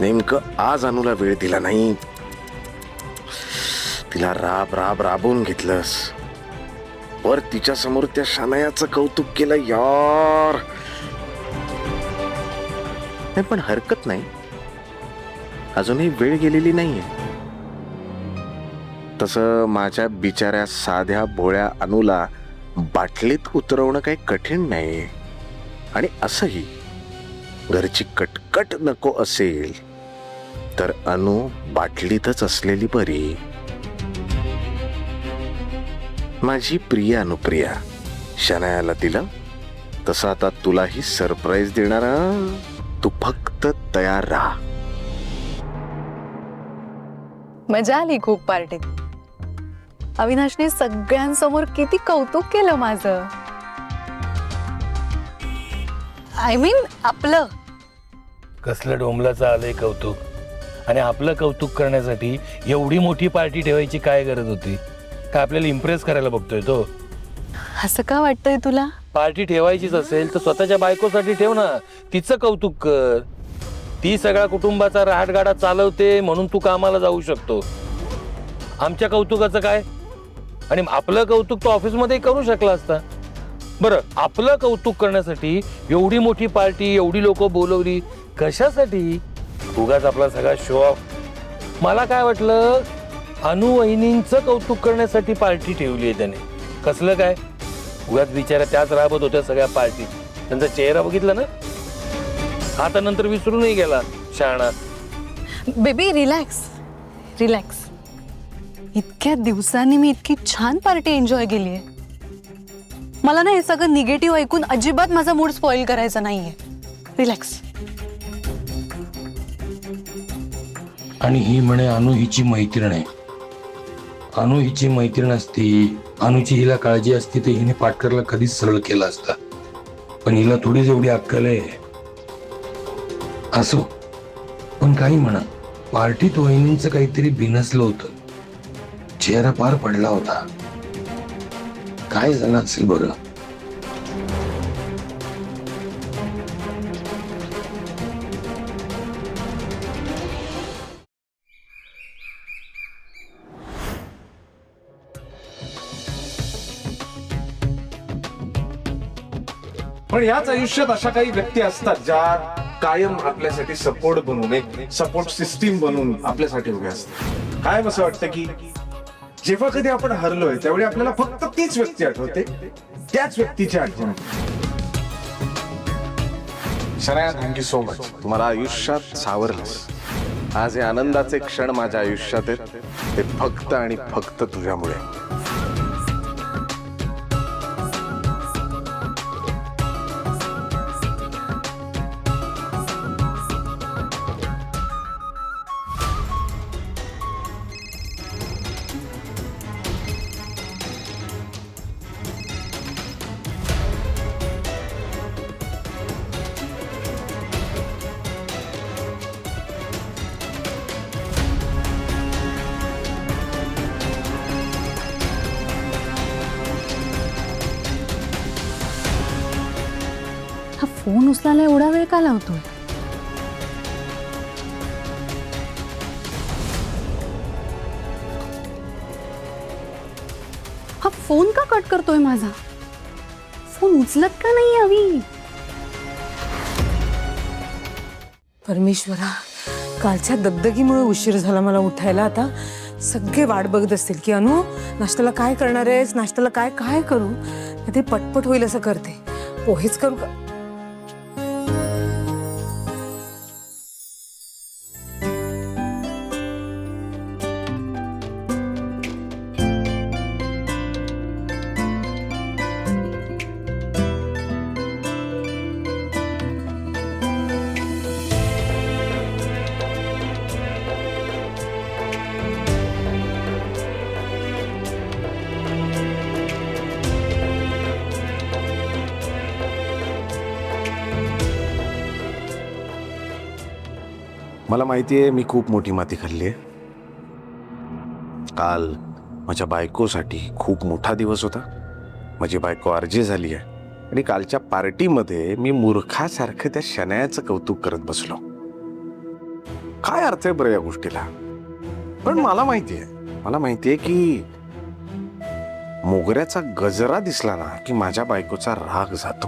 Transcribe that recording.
नेमकं आज अनुला वेळ दिला नाही. तिला राबून घेतलंस. वर तिच्या समोर त्या शनायाचं कौतुक केलं यार. नाही पण हरकत नाही, अजूनही वेळ गेलेली नाहीये. तसं माझ्या बिचाऱ्या साध्या भोळ्या अनुला बाटलीत उतरवणं काही कठीण नाही. आणि असंही घरची कटकट नको असेल तर अनु बाटलीतच असलेली बरी. माझी प्रिया अनुप्रिया, शनायाला दिलं तसं आता तुलाही सरप्राईज देणार. तू फक्त तयार राहा. मजा आली खूप पार्टीत. अविनाशने सगळ्यांसमोर किती कौतुक केलं माझं. आय मीन आपलं. कसलं डोंबलाचं आलंय कौतुक. आणि आपलं कौतुक करण्यासाठी एवढी मोठी पार्टी ठेवायची काय गरज होती? का आपल्याला इम्प्रेस करायला बघतोय तो? असं का वाटतंय तुला? पार्टी ठेवायचीच असेल तर स्वतःच्या बायकोसाठी ठेव ना. तिचं कौतुक कर. ती सगळ्या कुटुंबाचा रहाटगाडा चालवते म्हणून तू कामाला जाऊ शकतो. आमच्या कौतुकाचं काय? आणि आपलं कौतुक तो ऑफिसमध्ये करू शकला असता. बरं, आपलं कौतुक करण्यासाठी एवढी मोठी पार्टी, एवढी लोक बोलवली कशासाठी? उगाच आपला सगळा शो ऑफ. मला काय वाटलं, अनु वहिनींचं कौतुक करण्यासाठी पार्टी ठेवली आहे त्याने. कसलं काय? उगाच बिचारा त्याच राबत होत्या सगळ्या पार्टीत. त्यांचा चेहरा बघितला ना, आता नंतर विसरूनही गेला शहाणा. Baby relax relax. इतक्या दिवसांनी मी इतकी छान पार्टी एन्जॉय केली आहे. मला ना हे सगळं निगेटिव्ह ऐकून अजिबात माझा मूड स्पॉइल करायचा नाहीये. रिलॅक्स. आणि ही म्हणे अनु हिची मैत्रीण आहे. अनु हिची मैत्रीण असती, अनुची हिला काळजी असती तर हिने पाटकरला कधीच सरळ केला असता. पण हिला थोडीच एवढी अक्कल आहे. असो, पण काही म्हणा, पार्टीत वहिनींचं काहीतरी बिनसलं होतं. चेहरा पार पडला होता. काय झालं असेल बरं? पण याच आयुष्यात अशा काही व्यक्ती असतात ज्या कायम आपल्यासाठी सपोर्ट बनवून, एक सपोर्ट सिस्टीम बनवून आपल्यासाठी उभे असतात. काय असं वाटतं की जेव्हा कधी आपण हरलोय त्यावेळी आपल्याला फक्त तीच व्यक्ती आठवते, त्याच व्यक्तीची आठवण. Shanaya, thank you so much. तुम्हाला आयुष्यात सावरलंस. आज हे आनंदाचे क्षण माझ्या आयुष्यात आहेत, ते फक्त आणि फक्त तुझ्यामुळे. हा फोन उचलायला एवढा वेळ का लावतोय? हा फोन का कट करतोय माझा? फोन उचलत का नाही हवी? परमेश्वरा, कालच्या दगदगीमुळे उशीर झाला मला उठायला. आता सगळे वाट बघत असतील की अनु नाश्त्याला काय करणार आहेस, नाश्त्याला काय काय करू. ते पटपट होईल असं करते. पोहेच करू का? मला माहिती आहे मी खूप मोठी माती खाल्ली आहे. काल माझ्या बायकोसाठी खूप मोठा दिवस होता. माझी बायको आरजे झाली आहे आणि कालच्या पार्टीमध्ये मी मूर्खासारखं त्या शनायाचं कौतुक करत बसलो. काय अर्थ आहे बरं या गोष्टीला? पण मला माहितीये की मोगऱ्याचा गजरा दिसला ना की माझ्या बायकोचा राग जातो.